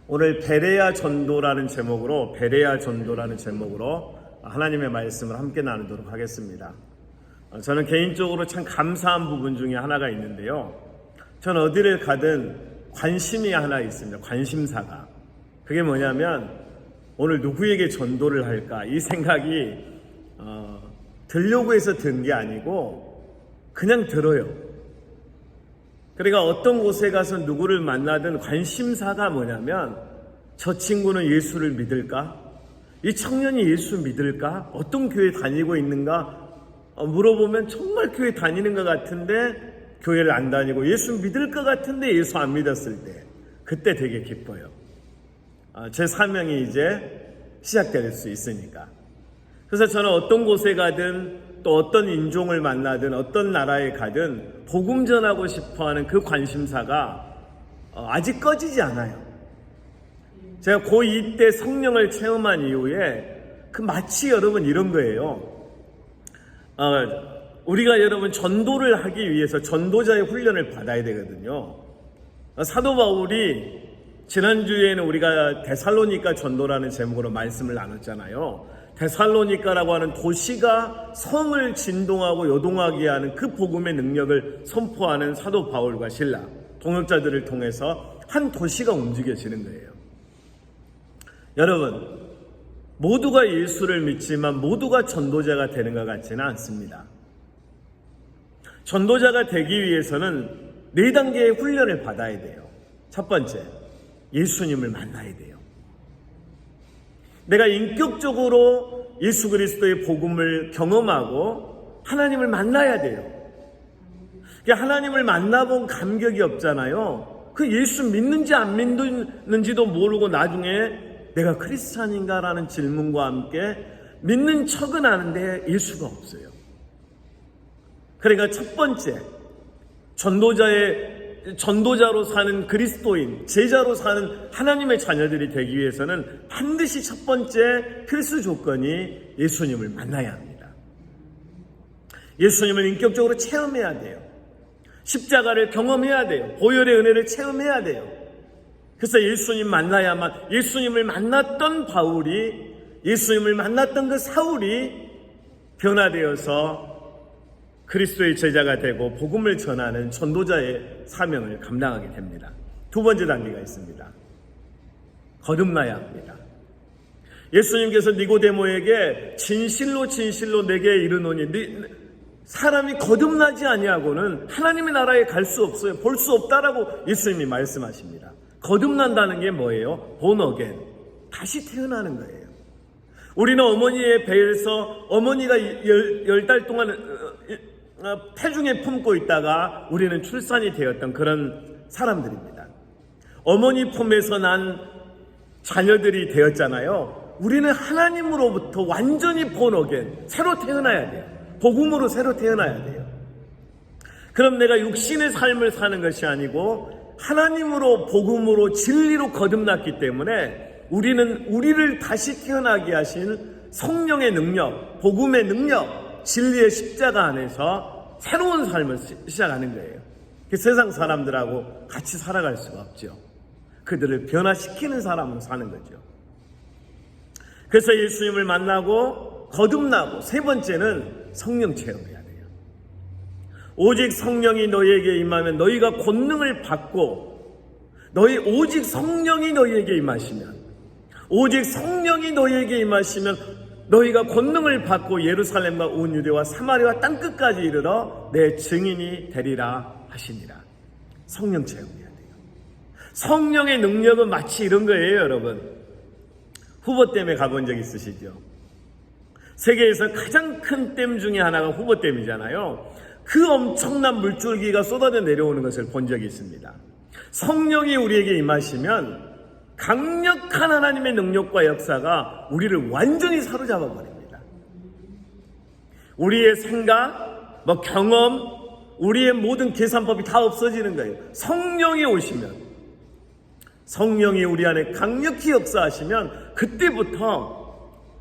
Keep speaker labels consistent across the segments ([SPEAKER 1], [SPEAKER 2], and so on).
[SPEAKER 1] 오늘 베레아 전도라는 제목으로 하나님의 말씀을 함께 나누도록 하겠습니다. 저는 개인적으로 참 감사한 부분 중에 하나가 있는데요. 저는 어디를 가든 관심이 하나 있습니다. 관심사가. 그게 뭐냐면 오늘 누구에게 전도를 할까 이 생각이 들려고 해서 든 게 아니고 그냥 들어요. 그러니까 어떤 곳에 가서 누구를 만나든 관심사가 뭐냐면 저 친구는 예수를 믿을까? 이 청년이 예수 믿을까? 어떤 교회 다니고 있는가? 물어보면 정말 교회 다니는 것 같은데 교회를 안 다니고 예수 믿을 것 같은데 예수 안 믿었을 때 그때 되게 기뻐요. 제 사명이 이제 시작될 수 있으니까. 그래서 저는 어떤 곳에 가든 또 어떤 인종을 만나든 어떤 나라에 가든 복음 전하고 싶어하는 그 관심사가 아직 꺼지지 않아요. 제가 고2 때 성령을 체험한 이후에 마치 여러분 이런 거예요. 우리가 여러분 전도를 하기 위해서 전도자의 훈련을 받아야 되거든요. 사도 바울이 지난주에는 우리가 데살로니가 전도라는 제목으로 말씀을 나눴잖아요. 데살로니가라고 하는 도시가 성을 진동하고 요동하게 하는 그 복음의 능력을 선포하는 사도 바울과 신라 동역자들을 통해서 한 도시가 움직여지는 거예요. 여러분, 모두가 예수를 믿지만 모두가 전도자가 되는 것 같지는 않습니다. 전도자가 되기 위해서는 4단계의 훈련을 받아야 돼요. 첫 번째, 예수님을 만나야 돼요. 내가 인격적으로 예수 그리스도의 복음을 경험하고 하나님을 만나야 돼요. 하나님을 만나본 감격이 없잖아요. 그 예수 믿는지 안 믿는지도 모르고 나중에 내가 크리스찬인가라는 질문과 함께 믿는 척은 아는데 예수가 없어요. 그러니까 첫 번째, 전도자로 사는 그리스도인, 제자로 사는 하나님의 자녀들이 되기 위해서는 반드시 첫 번째 필수 조건이 예수님을 만나야 합니다. 예수님을 인격적으로 체험해야 돼요. 십자가를 경험해야 돼요. 보혈의 은혜를 체험해야 돼요. 그래서 예수님 만나야만, 예수님을 만났던 바울이, 예수님을 만났던 그 사울이 변화되어서 그리스도의 제자가 되고 복음을 전하는 전도자의 사명을 감당하게 됩니다. 두 번째 단계가 있습니다. 거듭나야 합니다. 예수님께서 니고데모에게 진실로 내게 이르노니 사람이 거듭나지 아니하고는 하나님의 나라에 갈 수 없어요. 볼 수 없다라고 예수님이 말씀하십니다. 거듭난다는 게 뭐예요? born again. 다시 태어나는 거예요. 우리는 어머니의 배에서 어머니가 10달 동안 태중에 품고 있다가 우리는 출산이 되었던 그런 사람들입니다. 어머니 품에서 난 자녀들이 되었잖아요. 우리는 하나님으로부터 완전히 born again, 새로 태어나야 돼요. 복음으로 새로 태어나야 돼요. 그럼 내가 육신의 삶을 사는 것이 아니고 하나님으로 복음으로 진리로 거듭났기 때문에 우리를 다시 태어나게 하신 성령의 능력, 복음의 능력, 진리의 십자가 안에서 새로운 삶을 시작하는 거예요. 세상 사람들하고 같이 살아갈 수가 없죠. 그들을 변화시키는 사람으로 사는 거죠. 그래서 예수님을 만나고 거듭나고 세 번째는 성령 체험해야 돼요. 오직 성령이 너희에게 임하면 너희가 권능을 받고 오직 성령이 너희에게 임하시면 너희가 권능을 받고 예루살렘과 온 유대와 사마리아 땅끝까지 이르러 내 증인이 되리라 하시니라. 성령 체험해야 돼요. 성령의 능력은 마치 이런 거예요, 여러분. 후보댐에 가본 적 있으시죠? 세계에서 가장 큰 댐 중에 하나가 후보댐이잖아요. 그 엄청난 물줄기가 쏟아져 내려오는 것을 본 적이 있습니다. 성령이 우리에게 임하시면 강력한 하나님의 능력과 역사가 우리를 완전히 사로잡아 버립니다. 우리의 생각, 경험, 우리의 모든 계산법이 다 없어지는 거예요. 성령이 오시면, 성령이 우리 안에 강력히 역사하시면 그때부터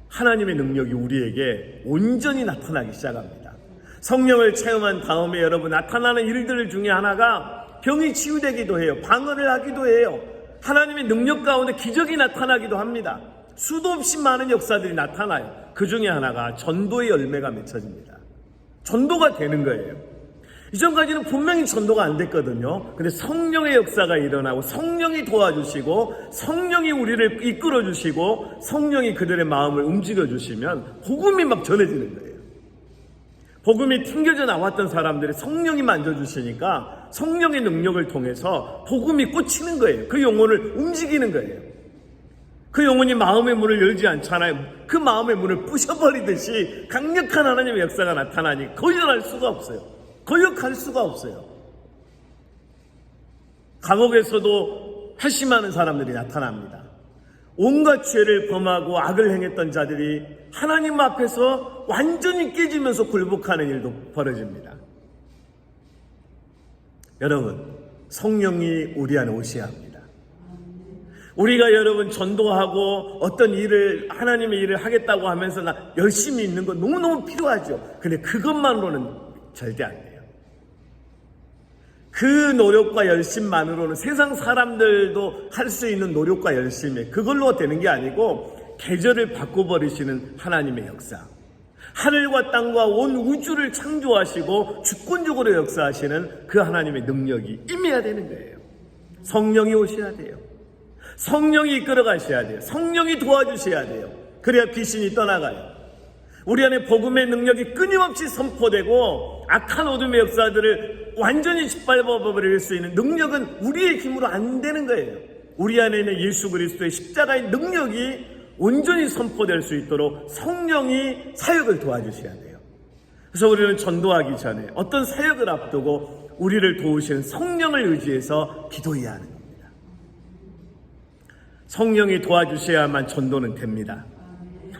[SPEAKER 1] 하나님의 능력이 우리에게 온전히 나타나기 시작합니다. 성령을 체험한 다음에 여러분 나타나는 일들 중에 하나가 병이 치유되기도 해요. 방언을 하기도 해요. 하나님의 능력 가운데 기적이 나타나기도 합니다. 수도 없이 많은 역사들이 나타나요. 그 중에 하나가 전도의 열매가 맺혀집니다. 전도가 되는 거예요. 이전까지는 분명히 전도가 안 됐거든요. 근데 성령의 역사가 일어나고 성령이 도와주시고 성령이 우리를 이끌어주시고 성령이 그들의 마음을 움직여주시면 복음이 막 전해지는 거예요. 복음이 튕겨져 나왔던 사람들이 성령이 만져주시니까 성령의 능력을 통해서 복음이 꽂히는 거예요. 그 영혼을 움직이는 거예요. 그 영혼이 마음의 문을 열지 않잖아요. 그 마음의 문을 부셔버리듯이 강력한 하나님의 역사가 나타나니 거절할 수가 없어요. 거역할 수가 없어요. 감옥에서도 회심하는 사람들이 나타납니다. 온갖 죄를 범하고 악을 행했던 자들이 하나님 앞에서 완전히 깨지면서 굴복하는 일도 벌어집니다. 여러분, 성령이 우리 안에 오셔야 합니다. 우리가 여러분 전도하고 어떤 일을 하나님의 일을 하겠다고 하면서 나 열심히 있는 건 너무너무 필요하죠. 근데 그것만으로는 절대 안 돼요. 그 노력과 열심만으로는 세상 사람들도 할 수 있는 노력과 열심이 그걸로 되는 게 아니고 계절을 바꿔버리시는 하나님의 역사, 하늘과 땅과 온 우주를 창조하시고 주권적으로 역사하시는 그 하나님의 능력이 임해야 되는 거예요. 성령이 오셔야 돼요. 성령이 이끌어 가셔야 돼요. 성령이 도와주셔야 돼요. 그래야 귀신이 떠나가요. 우리 안에 복음의 능력이 끊임없이 선포되고 악한 어둠의 역사들을 완전히 짓밟아버릴 수 있는 능력은 우리의 힘으로 안 되는 거예요. 우리 안에 있는 예수 그리스도의 십자가의 능력이 온전히 선포될 수 있도록 성령이 사역을 도와주셔야 돼요. 그래서 우리는 전도하기 전에 어떤 사역을 앞두고 우리를 도우시는 성령을 의지해서 기도해야 하는 겁니다. 성령이 도와주셔야만 전도는 됩니다.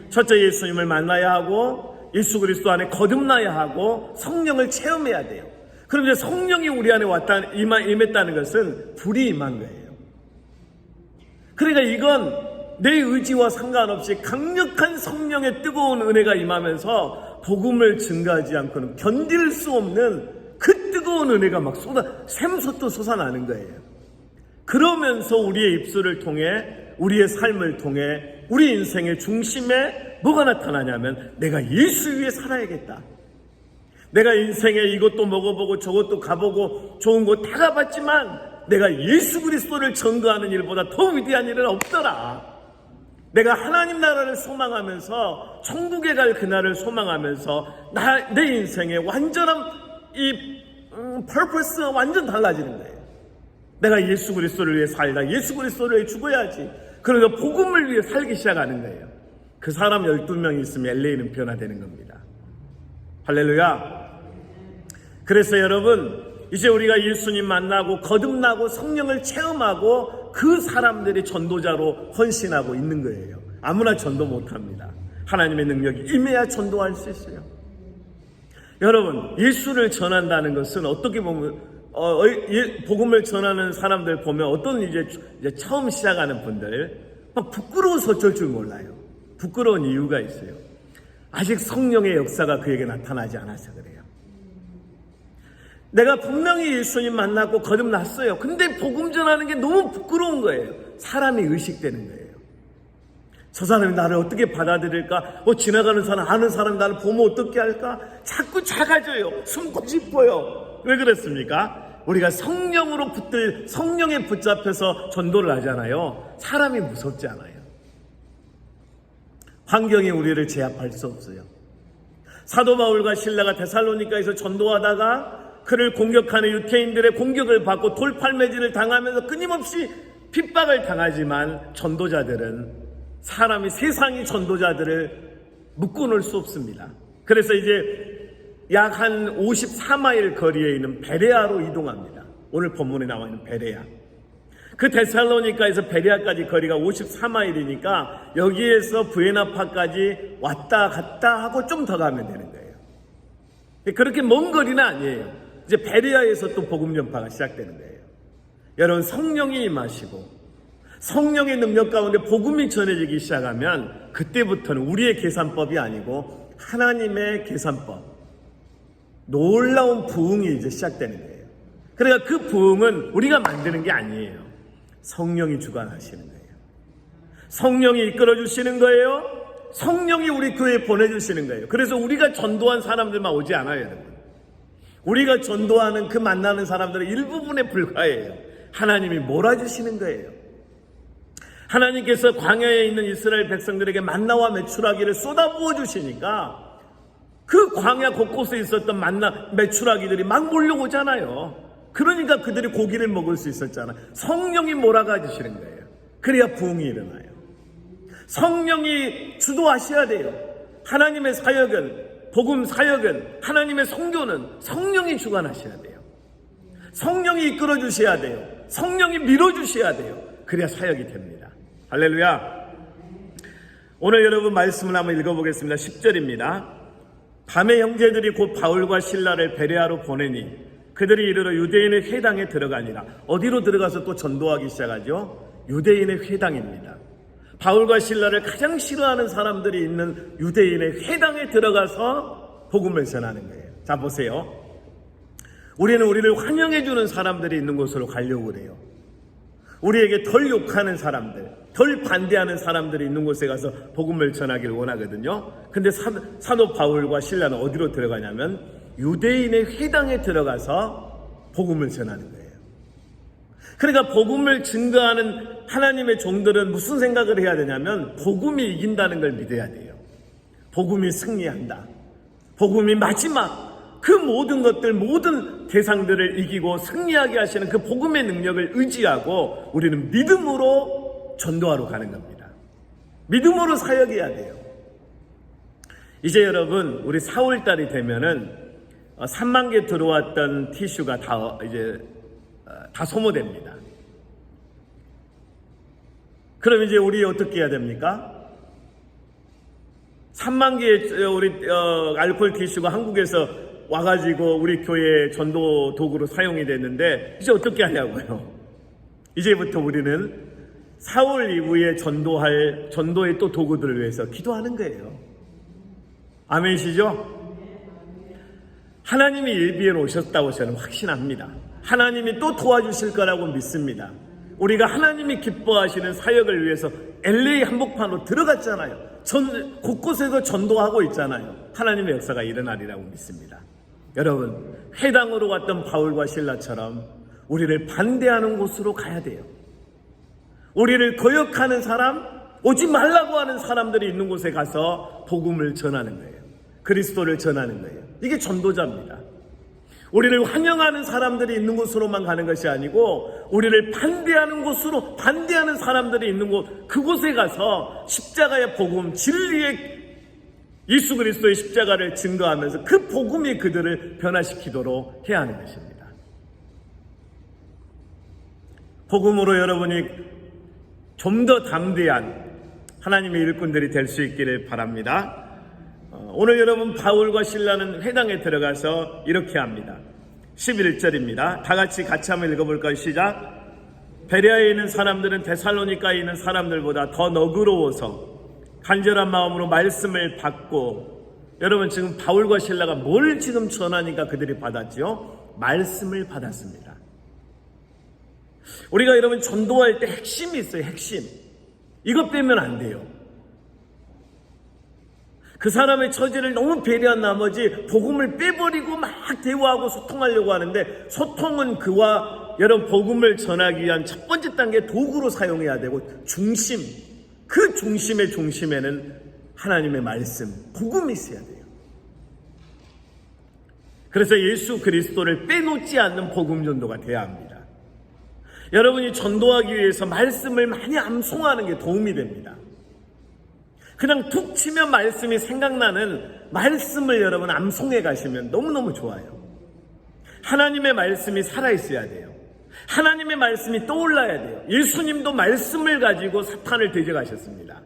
[SPEAKER 1] 첫째, 예수님을 만나야 하고 예수 그리스도 안에 거듭나야 하고 성령을 체험해야 돼요. 그런데 성령이 우리 안에 임했다는 것은 불이 임한 거예요. 그러니까 이건 내 의지와 상관없이 강력한 성령의 뜨거운 은혜가 임하면서 복음을 증가하지 않고는 견딜 수 없는 그 뜨거운 은혜가 막 샘솟듯 솟아나는 거예요. 그러면서 우리의 입술을 통해 우리의 삶을 통해 우리 인생의 중심에 뭐가 나타나냐면 내가 예수 위에 살아야겠다. 내가 인생에 이것도 먹어보고 저것도 가보고 좋은 거 다 가봤지만 내가 예수 그리스도를 전도하는 일보다 더 위대한 일은 없더라. 내가 하나님 나라를 소망하면서 천국에 갈 그날을 소망하면서 내 인생의 완전한 이 purpose가 완전 달라지는 거예요. 내가 예수 그리스도를 위해 살다. 예수 그리스도를 위해 죽어야지. 그러니까 복음을 위해 살기 시작하는 거예요. 그 사람 12명이 있으면 LA는 변화되는 겁니다. 할렐루야. 그래서 여러분, 이제 우리가 예수님 만나고 거듭나고 성령을 체험하고 그 사람들이 전도자로 헌신하고 있는 거예요. 아무나 전도 못합니다. 하나님의 능력이 임해야 전도할 수 있어요. 여러분, 예수를 전한다는 것은 어떻게 보면 복음을 전하는 사람들 보면 어떤 이제 처음 시작하는 분들 막 부끄러워서 어쩔 줄 몰라요. 부끄러운 이유가 있어요. 아직 성령의 역사가 그에게 나타나지 않아서 그래요. 내가 분명히 예수님 만났고 거듭났어요. 근데 복음 전하는 게 너무 부끄러운 거예요. 사람이 의식되는 거예요. 저 사람이 나를 어떻게 받아들일까? 지나가는 사람, 아는 사람이 나를 보면 어떻게 할까? 자꾸 작아져요. 숨고 싶어요. 왜 그랬습니까? 우리가 성령에 붙잡혀서 전도를 하잖아요. 사람이 무섭지 않아요. 환경이 우리를 제압할 수 없어요. 사도 바울과 실라가 데살로니가에서 전도하다가 그를 공격하는 유태인들의 공격을 받고 돌팔매질을 당하면서 끊임없이 핍박을 당하지만 전도자들은 세상이 전도자들을 묶어놓을 수 없습니다. 그래서 이제 약 한 54마일 거리에 있는 베레아로 이동합니다. 오늘 본문에 나와 있는 베레아. 그 데살로니가에서 베레아까지 거리가 54마일이니까 여기에서 부에나파까지 왔다 갔다 하고 좀 더 가면 되는 거예요. 그렇게 먼 거리는 아니에요. 이제 베레아에서 또 복음 전파가 시작되는 거예요. 여러분, 성령이 임하시고 성령의 능력 가운데 복음이 전해지기 시작하면 그때부터는 우리의 계산법이 아니고 하나님의 계산법, 놀라운 부흥이 이제 시작되는 거예요. 그러니까 그 부흥은 우리가 만드는 게 아니에요. 성령이 주관하시는 거예요. 성령이 이끌어주시는 거예요. 성령이 우리 교회에 보내주시는 거예요. 그래서 우리가 전도한 사람들만 오지 않아요, 여러분. 우리가 전도하는 그 만나는 사람들은 일부분에 불과해요. 하나님이 몰아주시는 거예요. 하나님께서 광야에 있는 이스라엘 백성들에게 만나와 메추라기를 쏟아부어 주시니까 그 광야 곳곳에 있었던 만나 메추라기들이 막 몰려오잖아요. 그러니까 그들이 고기를 먹을 수 있었잖아요. 성령이 몰아가 주시는 거예요. 그래야 부흥이 일어나요. 성령이 주도하셔야 돼요. 하나님의 사역은, 복음 사역은, 하나님의 선교는 성령이 주관하셔야 돼요. 성령이 이끌어 주셔야 돼요. 성령이 밀어주셔야 돼요. 그래야 사역이 됩니다. 할렐루야. 오늘 여러분 말씀을 한번 읽어보겠습니다. 10절입니다. 밤에 형제들이 곧 바울과 실라를 베레아로 보내니 그들이 이르러 유대인의 회당에 들어가니라. 어디로 들어가서 또 전도하기 시작하죠? 유대인의 회당입니다. 바울과 실라를 가장 싫어하는 사람들이 있는 유대인의 회당에 들어가서 복음을 전하는 거예요. 자, 보세요. 우리는 우리를 환영해주는 사람들이 있는 곳으로 가려고 그래요. 우리에게 덜 욕하는 사람들, 덜 반대하는 사람들이 있는 곳에 가서 복음을 전하기를 원하거든요. 근데 사도 바울과 실라는 어디로 들어가냐면 유대인의 회당에 들어가서 복음을 전하는 거예요. 그러니까 복음을 증거하는 하나님의 종들은 무슨 생각을 해야 되냐면 복음이 이긴다는 걸 믿어야 돼요. 복음이 승리한다. 복음이 마지막 그 모든 것들, 모든 대상들을 이기고 승리하게 하시는 그 복음의 능력을 의지하고 우리는 믿음으로 전도하러 가는 겁니다. 믿음으로 사역해야 돼요. 이제 여러분, 우리 4월달이 되면은 3만 개 들어왔던 티슈가 다 소모됩니다. 그럼 이제 우리 어떻게 해야 됩니까? 3만 개의 우리 알코올 티슈가 한국에서 와가지고 우리 교회 전도 도구로 사용이 됐는데 이제 어떻게 하냐고요? 이제부터 우리는 4월 이후에 전도할 전도의 또 도구들을 위해서 기도하는 거예요. 아멘이시죠? 하나님이 예비해 놓으셨다고 저는 확신합니다. 하나님이 또 도와주실 거라고 믿습니다. 우리가 하나님이 기뻐하시는 사역을 위해서 LA 한복판으로 들어갔잖아요. 곳곳에서 전도하고 있잖아요. 하나님의 역사가 일어나리라고 믿습니다. 여러분, 회당으로 갔던 바울과 실라처럼 우리를 반대하는 곳으로 가야 돼요. 우리를 거역하는 사람, 오지 말라고 하는 사람들이 있는 곳에 가서 복음을 전하는 거예요. 그리스도를 전하는 거예요. 이게 전도자입니다. 우리를 환영하는 사람들이 있는 곳으로만 가는 것이 아니고 우리를 반대하는 곳으로, 반대하는 사람들이 있는 곳, 그곳에 가서 십자가의 복음, 진리의 예수 그리스도의 십자가를 증거하면서 그 복음이 그들을 변화시키도록 해야 하는 것입니다. 복음으로 여러분이 좀 더 담대한 하나님의 일꾼들이 될 수 있기를 바랍니다. 오늘 여러분 바울과 실라는 회당에 들어가서 이렇게 합니다. 11절입니다. 다 같이 한번 읽어볼까요? 시작. 베레아에 있는 사람들은 데살로니가에 있는 사람들보다 더 너그러워서 간절한 마음으로 말씀을 받고, 여러분 지금 바울과 실라가 뭘 지금 전하니까 그들이 받았죠? 말씀을 받았습니다. 우리가 여러분 전도할 때 핵심이 있어요. 핵심. 이것 빼면 안 돼요. 그 사람의 처지를 너무 배려한 나머지 복음을 빼버리고 막 대화하고 소통하려고 하는데, 소통은 그와 여러분 복음을 전하기 위한 첫 번째 단계 도구로 사용해야 되고, 중심, 그 중심의 중심에는 하나님의 말씀, 복음이 있어야 돼요. 그래서 예수 그리스도를 빼놓지 않는 복음 전도가 돼야 합니다. 여러분이 전도하기 위해서 말씀을 많이 암송하는 게 도움이 됩니다. 그냥 툭 치면 말씀이 생각나는 말씀을 여러분 암송해 가시면 너무너무 좋아요. 하나님의 말씀이 살아있어야 돼요. 하나님의 말씀이 떠올라야 돼요. 예수님도 말씀을 가지고 사탄을 대적하셨습니다.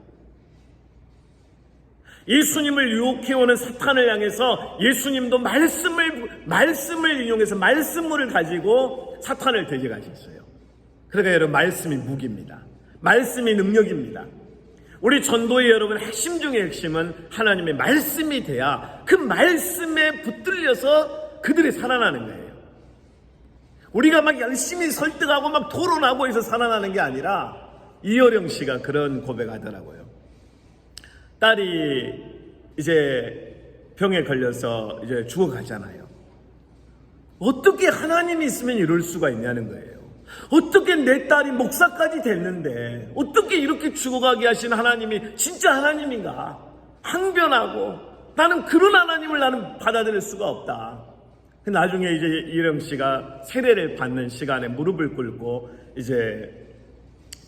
[SPEAKER 1] 예수님을 유혹해오는 사탄을 향해서 예수님도 말씀을 인용해서 말씀물을 가지고 사탄을 대적하셨어요. 그러니까 여러분, 말씀이 무기입니다. 말씀이 능력입니다. 우리 전도의 여러분 핵심 중의 핵심은 하나님의 말씀이 돼야 그 말씀에 붙들려서 그들이 살아나는 거예요. 우리가 막 열심히 설득하고 막 토론하고 해서 살아나는 게 아니라 이효령 씨가 그런 고백하더라고요. 딸이 이제 병에 걸려서 이제 죽어가잖아요. 어떻게 하나님이 있으면 이럴 수가 있냐는 거예요. 어떻게 내 딸이 목사까지 됐는데 어떻게 이렇게 죽어가게 하신 하나님이 진짜 하나님인가? 항변하고 나는 그런 하나님을 나는 받아들일 수가 없다. 나중에 이제 이령 씨가 세례를 받는 시간에 무릎을 꿇고 이제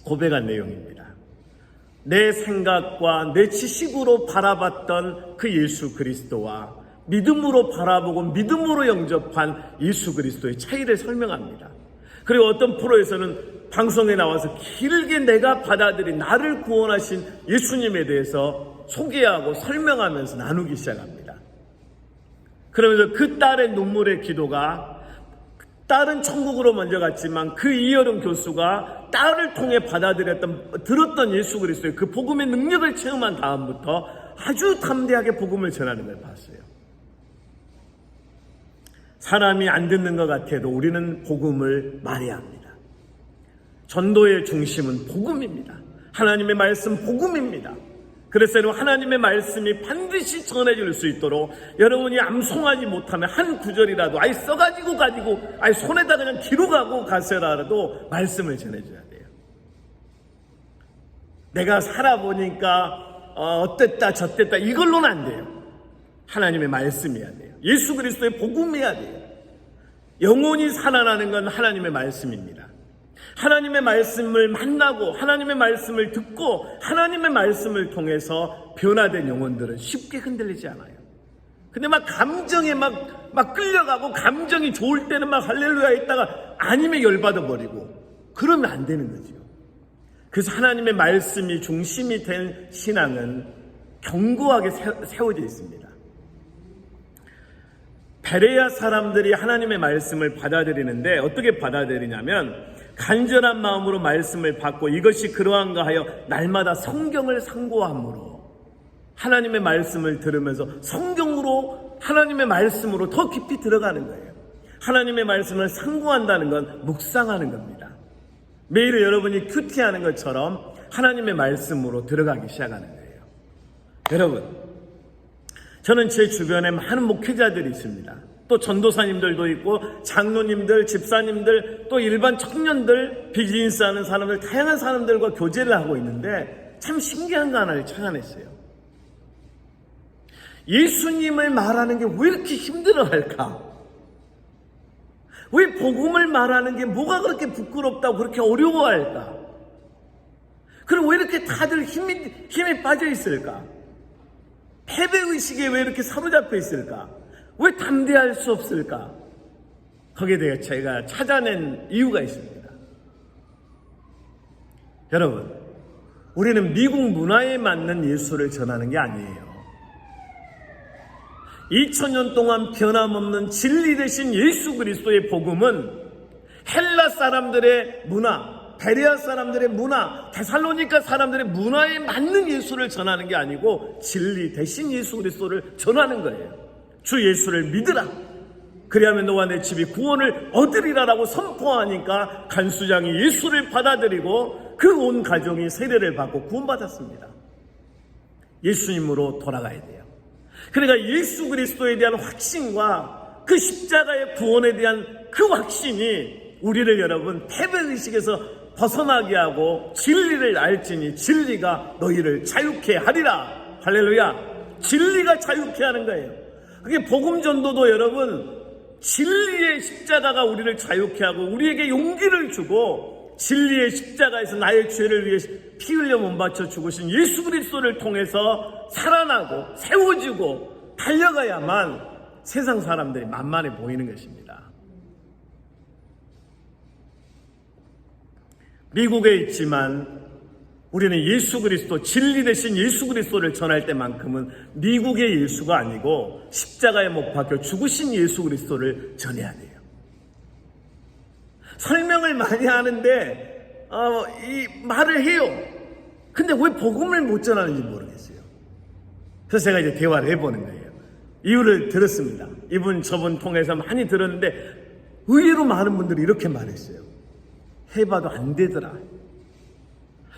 [SPEAKER 1] 고백한 내용입니다. 내 생각과 내 지식으로 바라봤던 그 예수 그리스도와 믿음으로 바라보고 믿음으로 영접한 예수 그리스도의 차이를 설명합니다. 그리고 어떤 프로에서는 방송에 나와서 길게 내가 받아들인 나를 구원하신 예수님에 대해서 소개하고 설명하면서 나누기 시작합니다. 그러면서 그 딸의 눈물의 기도가, 딸은 천국으로 먼저 갔지만 그 이여름 교수가 딸을 통해 들었던 예수 그리스도의 그 복음의 능력을 체험한 다음부터 아주 담대하게 복음을 전하는 걸 봤어요. 사람이 안 듣는 것 같아도 우리는 복음을 말해야 합니다. 전도의 중심은 복음입니다. 하나님의 말씀 복음입니다. 그래서 여러분, 하나님의 말씀이 반드시 전해질 수 있도록 여러분이 암송하지 못하면 한 구절이라도 써가지고 손에다 그냥 기록하고 가서라도 말씀을 전해줘야 돼요. 내가 살아보니까 어땠다 저땠다 이걸로는 안 돼요. 하나님의 말씀이어야 돼요. 예수 그리스도의 복음이어야 돼요. 영혼이 살아나는 건 하나님의 말씀입니다. 하나님의 말씀을 만나고 하나님의 말씀을 듣고 하나님의 말씀을 통해서 변화된 영혼들은 쉽게 흔들리지 않아요. 근데 막 감정에 막 끌려가고 감정이 좋을 때는 막 할렐루야 했다가 아니면 열받아 버리고 그러면 안 되는 거죠. 그래서 하나님의 말씀이 중심이 된 신앙은 견고하게 세워져 있습니다. 베레아 사람들이 하나님의 말씀을 받아들이는데 어떻게 받아들이냐면 간절한 마음으로 말씀을 받고 이것이 그러한가 하여 날마다 성경을 상고함으로 하나님의 말씀을 들으면서 성경으로 하나님의 말씀으로 더 깊이 들어가는 거예요. 하나님의 말씀을 상고한다는 건 묵상하는 겁니다. 매일 여러분이 큐티하는 것처럼 하나님의 말씀으로 들어가기 시작하는 거예요. 여러분, 저는 제 주변에 많은 목회자들이 있습니다. 또 전도사님들도 있고 장로님들, 집사님들, 또 일반 청년들, 비즈니스 하는 사람들, 다양한 사람들과 교제를 하고 있는데 참 신기한 거 하나를 찾아냈어요. 예수님을 말하는 게 왜 이렇게 힘들어할까? 왜 복음을 말하는 게 뭐가 그렇게 부끄럽다고 그렇게 어려워할까? 그럼 왜 이렇게 다들 힘이 빠져 있을까? 패배의식에 왜 이렇게 사로잡혀 있을까? 왜 담대할 수 없을까? 거기에 대해 제가 찾아낸 이유가 있습니다. 여러분, 우리는 미국 문화에 맞는 예수를 전하는 게 아니에요. 2000년 동안 변함없는 진리 되신 예수 그리스도의 복음은 헬라 사람들의 문화, 베레아 사람들의 문화, 데살로니가 사람들의 문화에 맞는 예수를 전하는 게 아니고 진리 대신 예수 그리스도를 전하는 거예요. 주 예수를 믿으라. 그리하면 너와 내 집이 구원을 얻으리라라고 선포하니까 간수장이 예수를 받아들이고 그 온 가정이 세례를 받고 구원받았습니다. 예수님으로 돌아가야 돼요. 그러니까 예수 그리스도에 대한 확신과 그 십자가의 구원에 대한 그 확신이 우리를 여러분 패배의식에서 벗어나게 하고 진리를 알지니 진리가 너희를 자유케 하리라. 할렐루야. 진리가 자유케 하는 거예요. 그게 복음 전도도 여러분 진리의 십자가가 우리를 자유케 하고 우리에게 용기를 주고 진리의 십자가에서 나의 죄를 위해 피 흘려 몸바쳐 죽으신 예수 그리스도를 통해서 살아나고 세워지고 달려가야만 세상 사람들이 만만해 보이는 것입니다. 미국에 있지만 우리는 예수 그리스도, 진리 대신 예수 그리스도를 전할 때만큼은 미국의 예수가 아니고 십자가에 못 박혀 죽으신 예수 그리스도를 전해야 돼요. 설명을 많이 하는데 이 말을 해요. 근데 왜 복음을 못 전하는지 모르겠어요. 그래서 제가 이제 대화를 해보는 거예요. 이유를 들었습니다. 이분 저분 통해서 많이 들었는데 의외로 많은 분들이 이렇게 말했어요. 해봐도 안 되더라.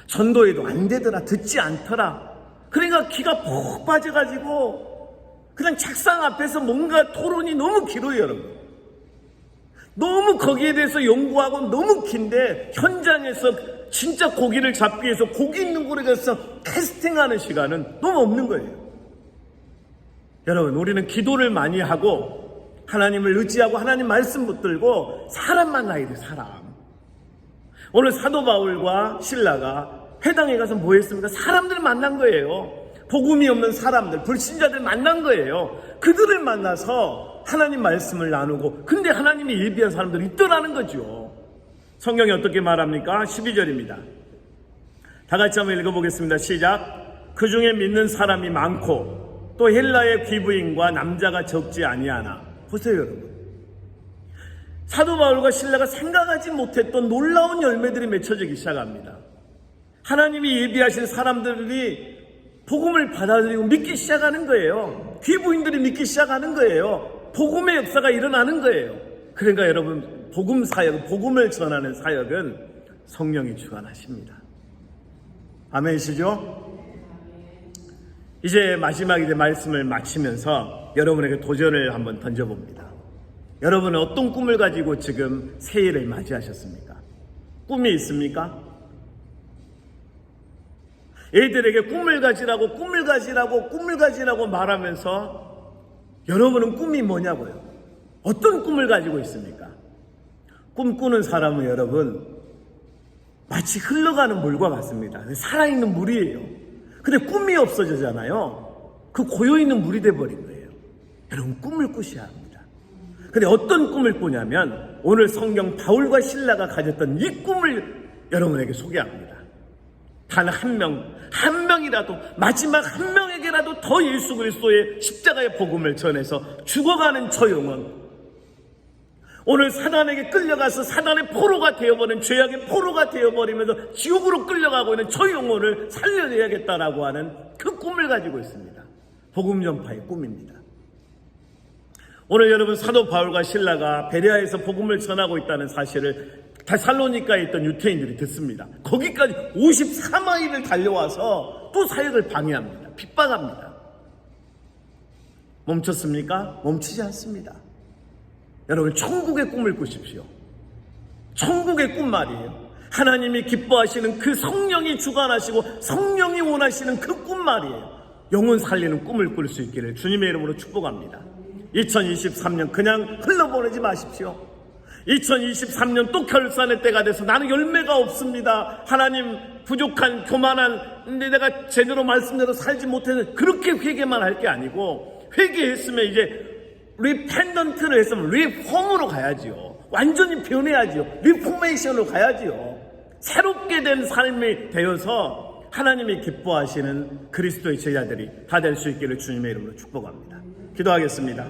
[SPEAKER 1] 전도해도 안 되더라. 듣지 않더라. 그러니까 기가 푹 빠져가지고 그냥 책상 앞에서 뭔가 토론이 너무 길어요, 여러분. 너무 거기에 대해서 연구하고 너무 긴데 현장에서 진짜 고기를 잡기 위해서 고기 있는 곳에 가서 캐스팅하는 시간은 너무 없는 거예요. 여러분, 우리는 기도를 많이 하고 하나님을 의지하고 하나님 말씀 붙들고 사람 만나야 돼, 사람. 오늘 사도 바울과 실라가 회당에 가서 뭐 했습니까? 사람들 만난 거예요. 복음이 없는 사람들, 불신자들 만난 거예요. 그들을 만나서 하나님 말씀을 나누고, 근데 하나님이 예비한 사람들이 있더라는 거죠. 성경이 어떻게 말합니까? 12절입니다. 다 같이 한번 읽어보겠습니다. 시작. 그 중에 믿는 사람이 많고 또 헬라의 귀부인과 남자가 적지 아니하나. 보세요, 여러분. 사도 바울과 실라가 생각하지 못했던 놀라운 열매들이 맺혀지기 시작합니다. 하나님이 예비하신 사람들이 복음을 받아들이고 믿기 시작하는 거예요. 귀부인들이 믿기 시작하는 거예요. 복음의 역사가 일어나는 거예요. 그러니까 여러분, 복음 사역, 복음을 전하는 사역은 성령이 주관하십니다. 아멘이시죠? 이제 마지막 말씀을 마치면서 여러분에게 도전을 한번 던져봅니다. 여러분은 어떤 꿈을 가지고 지금 새해를 맞이하셨습니까? 꿈이 있습니까? 애들에게 꿈을 가지라고 말하면서 여러분은 꿈이 뭐냐고요? 어떤 꿈을 가지고 있습니까? 꿈꾸는 사람은 여러분 마치 흘러가는 물과 같습니다. 살아있는 물이에요. 근데 꿈이 없어지잖아요. 그 고여있는 물이 돼버린 거예요. 여러분, 꿈을 꾸셔야 합니다. 근데 어떤 꿈을 꾸냐면 오늘 성경 바울과 실라가 가졌던 이 꿈을 여러분에게 소개합니다. 단 한 명이라도, 마지막 한 명에게라도 더 예수 그리스도의 십자가의 복음을 전해서 죽어가는 저 영혼, 오늘 사단에게 끌려가서 사단의 포로가 되어버린, 죄악의 포로가 되어버리면서 지옥으로 끌려가고 있는 저 영혼을 살려내야겠다라고 하는 그 꿈을 가지고 있습니다. 복음 전파의 꿈입니다. 오늘 여러분, 사도 바울과 실라가 베레아에서 복음을 전하고 있다는 사실을 데살로니가에 있던 유대인들이 듣습니다. 거기까지 54마일을 달려와서 또 사역을 방해합니다. 핍박합니다. 멈췄습니까? 멈추지 않습니다. 여러분, 천국의 꿈을 꾸십시오. 천국의 꿈 말이에요. 하나님이 기뻐하시는 그 성령이 주관하시고 성령이 원하시는 그 꿈 말이에요. 영혼 살리는 꿈을 꿀 수 있기를 주님의 이름으로 축복합니다. 2023년 그냥 흘러보내지 마십시오. 2023년 또 결산의 때가 돼서 나는 열매가 없습니다. 하나님, 부족한, 교만한, 근데 내가 제대로 말씀대로 살지 못해서 그렇게 회개만 할 게 아니고, 회개했으면 이제 리펜던트를 했으면 리폼으로 가야지요. 완전히 변해야지요. 리포메이션으로 가야지요. 새롭게 된 삶이 되어서 하나님이 기뻐하시는 그리스도의 제자들이 다 될 수 있기를 주님의 이름으로 축복합니다. 기도하겠습니다.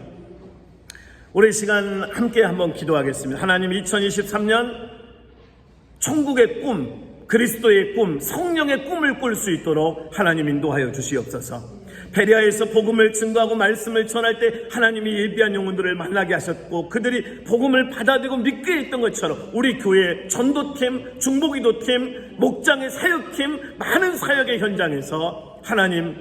[SPEAKER 1] 우리 시간 함께 한번 기도하겠습니다. 하나님, 2023년 천국의 꿈, 그리스도의 꿈, 성령의 꿈을 꿀 수 있도록 하나님 인도하여 주시옵소서. 베레아에서 복음을 증거하고 말씀을 전할 때 하나님이 예비한 영혼들을 만나게 하셨고, 그들이 복음을 받아들이고 믿게 했던 것처럼 우리 교회 전도팀, 중보기도팀, 목장의 사역팀, 많은 사역의 현장에서 하나님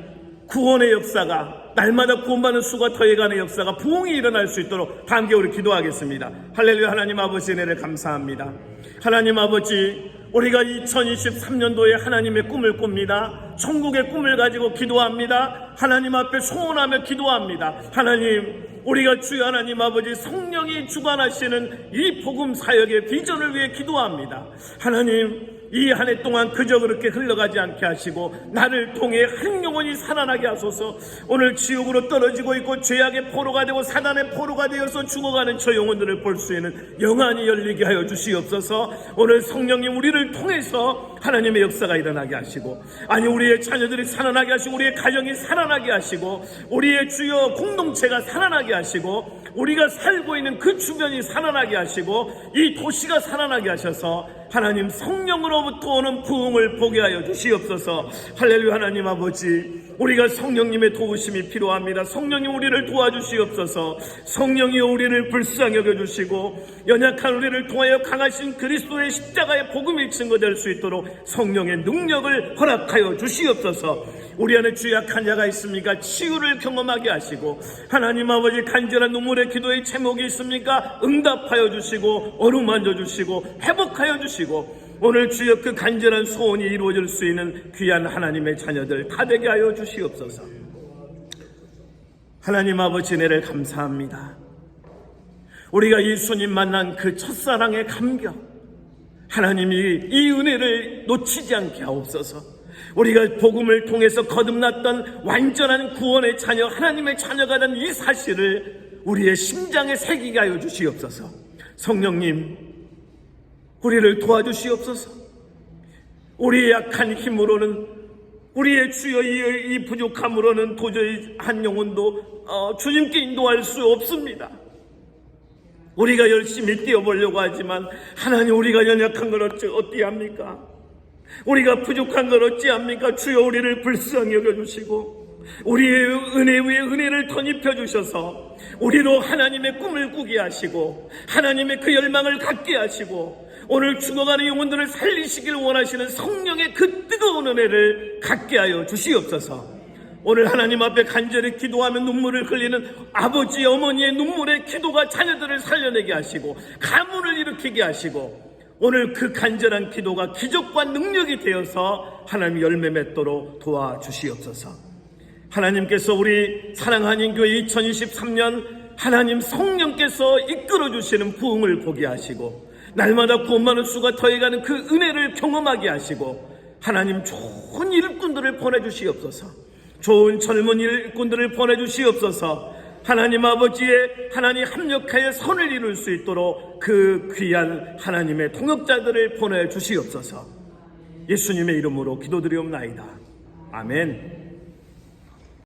[SPEAKER 1] 구원의 역사가, 날마다 구원받는 수가 더해가는 역사가, 부흥이 일어날 수 있도록 다 함께 우리 기도하겠습니다. 할렐루야. 하나님 아버지, 은혜를 감사합니다. 하나님 아버지, 우리가 2023년도에 하나님의 꿈을 꿉니다. 천국의 꿈을 가지고 기도합니다. 하나님 앞에 소원하며 기도합니다. 하나님, 우리가 주여 하나님 아버지 성령이 주관하시는 이 복음 사역의 비전을 위해 기도합니다. 하나님, 이 한 해 동안 그저 그렇게 흘러가지 않게 하시고 나를 통해 한 영혼이 살아나게 하소서. 오늘 지옥으로 떨어지고 있고 죄악의 포로가 되고 사단의 포로가 되어서 죽어가는 저 영혼들을 볼 수 있는 영안이 열리게 하여 주시옵소서. 오늘 성령님, 우리를 통해서 하나님의 역사가 일어나게 하시고, 아니 우리의 자녀들이 살아나게 하시고, 우리의 가정이 살아나게 하시고, 우리의 주요 공동체가 살아나게 하시고, 우리가 살고 있는 그 주변이 살아나게 하시고, 이 도시가 살아나게 하셔서 하나님 성령으로부터 오는 부흥을 보게 하여 주시옵소서. 할렐루야. 하나님 아버지, 우리가 성령님의 도우심이 필요합니다. 성령님 우리를 도와주시옵소서. 성령이 우리를 불쌍히 여겨주시고 연약한 우리를 통하여 강하신 그리스도의 십자가의 복음이 증거될 수 있도록 성령의 능력을 허락하여 주시옵소서. 우리 안에 죄악한 자가 있습니까? 치유를 경험하게 하시고, 하나님 아버지 간절한 눈물의 기도의 제목이 있습니까? 응답하여 주시고 어루만져 주시고 회복하여 주시고, 오늘 주여 그 간절한 소원이 이루어질 수 있는 귀한 하나님의 자녀들 다 되게 하여 주시옵소서. 하나님 아버지, 은혜를 감사합니다. 우리가 예수님 만난 그 첫사랑의 감격, 하나님이 이 은혜를 놓치지 않게 하옵소서. 우리가 복음을 통해서 거듭났던 완전한 구원의 자녀, 하나님의 자녀가 된 이 사실을 우리의 심장에 새기게 하여 주시옵소서. 성령님, 우리를 도와주시옵소서. 우리의 약한 힘으로는, 우리의 주여 이 부족함으로는 도저히 한 영혼도 주님께 인도할 수 없습니다. 우리가 열심히 뛰어보려고 하지만 하나님, 우리가 연약한 걸 어찌합니까? 우리가 부족한 걸 어찌합니까? 주여 우리를 불쌍히 여겨주시고 우리의 은혜 위에 은혜를 덧입혀 주셔서 우리로 하나님의 꿈을 꾸게 하시고 하나님의 그 열망을 갖게 하시고 오늘 죽어가는 영혼들을 살리시길 원하시는 성령의 그 뜨거운 은혜를 갖게 하여 주시옵소서. 오늘 하나님 앞에 간절히 기도하며 눈물을 흘리는 아버지 어머니의 눈물의 기도가 자녀들을 살려내게 하시고 가문을 일으키게 하시고, 오늘 그 간절한 기도가 기적과 능력이 되어서 하나님 열매 맺도록 도와주시옵소서. 하나님께서 우리 사랑하는 교회 2023년 하나님 성령께서 이끌어주시는 부흥을 보게 하시고 날마다 구원받는 수가 더해가는 그 은혜를 경험하게 하시고, 하나님 좋은 일꾼들을 보내주시옵소서. 좋은 젊은 일꾼들을 보내주시옵소서. 하나님 아버지의 하나님 합력하여 선을 이룰 수 있도록 그 귀한 하나님의 통역자들을 보내주시옵소서. 예수님의 이름으로 기도드리옵나이다. 아멘.